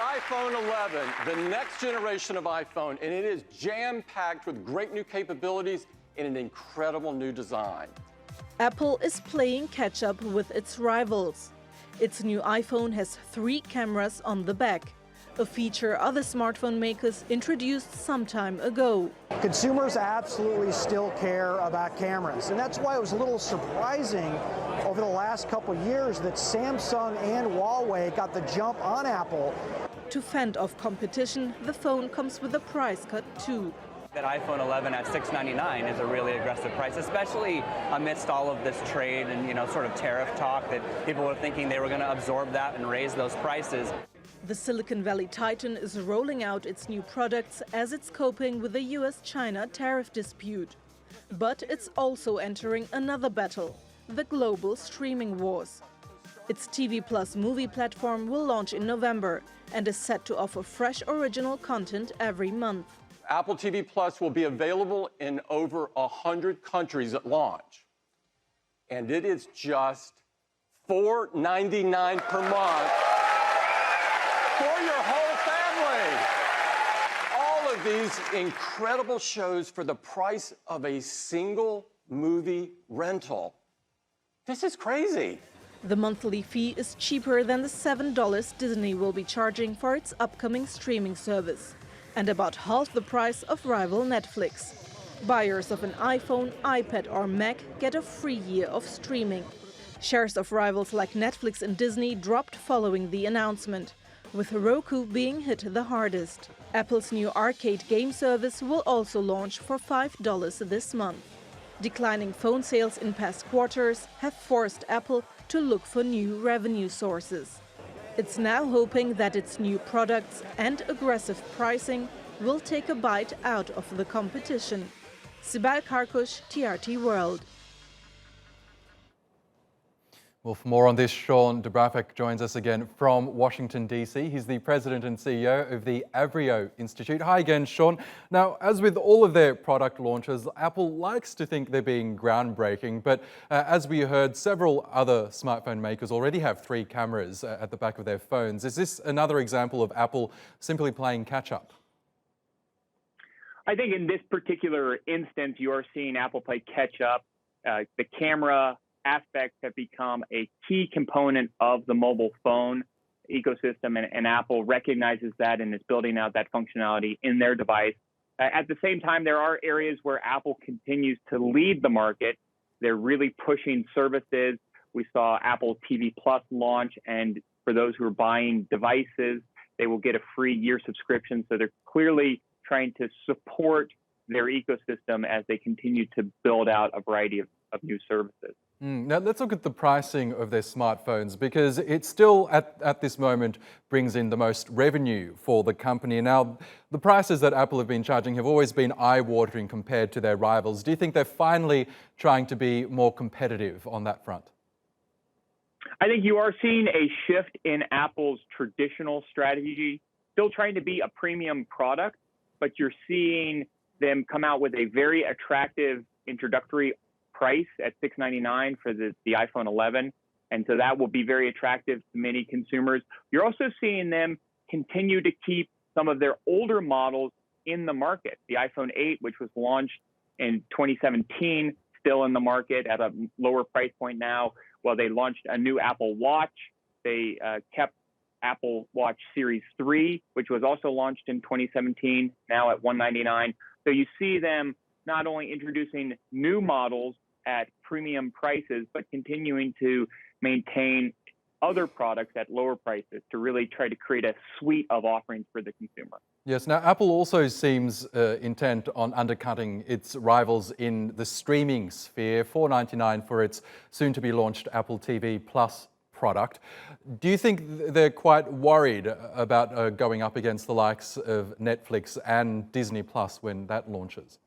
iPhone 11, the next generation of iPhone, and it is jam-packed with great new capabilities and an incredible new design. Apple is playing catch-up with its rivals. Its new iPhone has 3 cameras on the back, a feature other smartphone makers introduced some time ago. Consumers absolutely still care about cameras, and that's why it was a little surprising over the last couple years that Samsung and Huawei got the jump on Apple. To fend off competition, the phone comes with a price cut too. That iPhone 11 at $699 is a really aggressive price, especially amidst all of this trade and, sort of tariff talk that people were thinking they were going to absorb that and raise those prices. The Silicon Valley titan is rolling out its new products as it's coping with the US-China tariff dispute. But it's also entering another battle, the global streaming wars. Its TV Plus movie platform will launch in November and is set to offer fresh original content every month. Apple TV Plus will be available in over 100 countries at launch. And it is just $4.99 per month for your whole family. All of these incredible shows for the price of a single movie rental. This is crazy. The monthly fee is cheaper than the $7 Disney will be charging for its upcoming streaming service, and about half the price of rival Netflix. Buyers of an iPhone, iPad or Mac get a free year of streaming. Shares of rivals like Netflix and Disney dropped following the announcement, with Roku being hit the hardest. Apple's new arcade game service will also launch for $5 this month. Declining phone sales in past quarters have forced Apple to look for new revenue sources. It's now hoping that its new products and aggressive pricing will take a bite out of the competition. Sibel Karkus, TRT World. Well, for more on this, Shawn Dubravac joins us again from Washington, D.C. He's the president and CEO of the Avrio Institute. Hi again, Shawn. Now, as with all of their product launches, Apple likes to think they're being groundbreaking, but as we heard, several other smartphone makers already have 3 cameras at the back of their phones. Is this another example of Apple simply playing catch-up? I think in this particular instance, you are seeing Apple play catch-up. The camera aspects have become a key component of the mobile phone ecosystem, and Apple recognizes that and is building out that functionality in their device. At the same time, there are areas where Apple continues to lead the market. They're really pushing services. We saw Apple TV Plus launch, and for those who are buying devices, they will get a free year subscription. So they're clearly trying to support their ecosystem as they continue to build out a variety of new services. Now let's look at the pricing of their smartphones, because it still at this moment brings in the most revenue for the company. Now, the prices that Apple have been charging have always been eye-watering compared to their rivals. Do you think they're finally trying to be more competitive on that front? I think you are seeing a shift in Apple's traditional strategy, still trying to be a premium product, but you're seeing them come out with a very attractive introductory price at $699 for the iPhone 11. And so that will be very attractive to many consumers. You're also seeing them continue to keep some of their older models in the market. The iPhone 8, which was launched in 2017, still in the market at a lower price point now. Well, they launched a new Apple Watch. They kept Apple Watch Series 3, which was also launched in 2017, now at $199. So you see them not only introducing new models at premium prices, but continuing to maintain other products at lower prices to really try to create a suite of offerings for the consumer. Yes, now Apple also seems intent on undercutting its rivals in the streaming sphere, $499 for its soon-to-be launched Apple TV Plus product. Do you think they're quite worried about going up against the likes of Netflix and Disney Plus when that launches?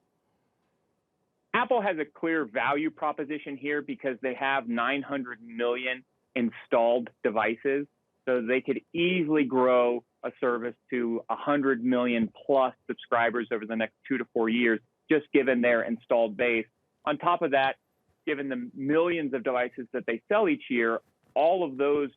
Apple has a clear value proposition here because they have 900 million installed devices. So they could easily grow a service to 100 million plus subscribers over the next 2 to 4 years, just given their installed base. On top of that, given the millions of devices that they sell each year, all of those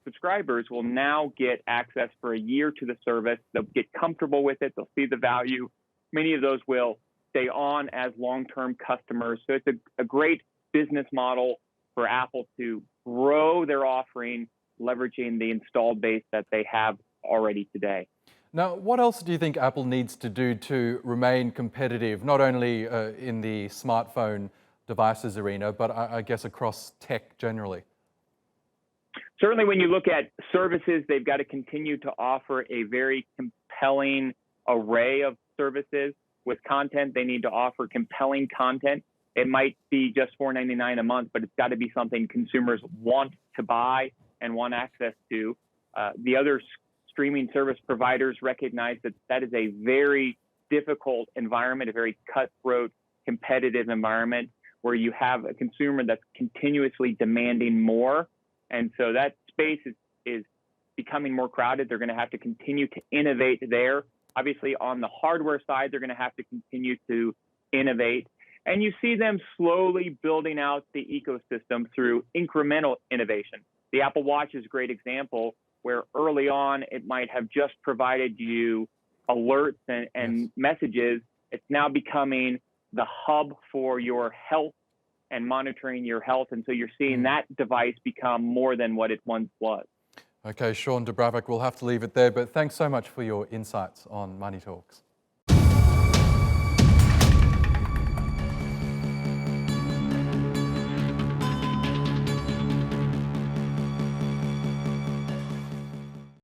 subscribers will now get access for a year to the service. They'll get comfortable with it. They'll see the value. Many of those will stay on as long-term customers. So it's a great business model for Apple to grow their offering, leveraging the installed base that they have already today. Now, what else do you think Apple needs to do to remain competitive, not only in the smartphone devices arena, but I guess across tech generally? Certainly, when you look at services, they've got to continue to offer a very compelling array of services. With content, they need to offer compelling content. It might be just $4.99 a month, but it's got to be something consumers want to buy and want access to. The other streaming service providers recognize that that is a very difficult environment, a very cutthroat, competitive environment where you have a consumer that's continuously demanding more. And so that space is becoming more crowded. They're going to have to continue to innovate there. Obviously, on the hardware side, they're going to have to continue to innovate. And you see them slowly building out the ecosystem through incremental innovation. The Apple Watch is a great example where early on it might have just provided you alerts and messages. It's now becoming the hub for your health and monitoring your health. And so you're seeing that device become more than what it once was. Okay, Shawn Dubravac, we'll have to leave it there, but thanks so much for your insights on Money Talks.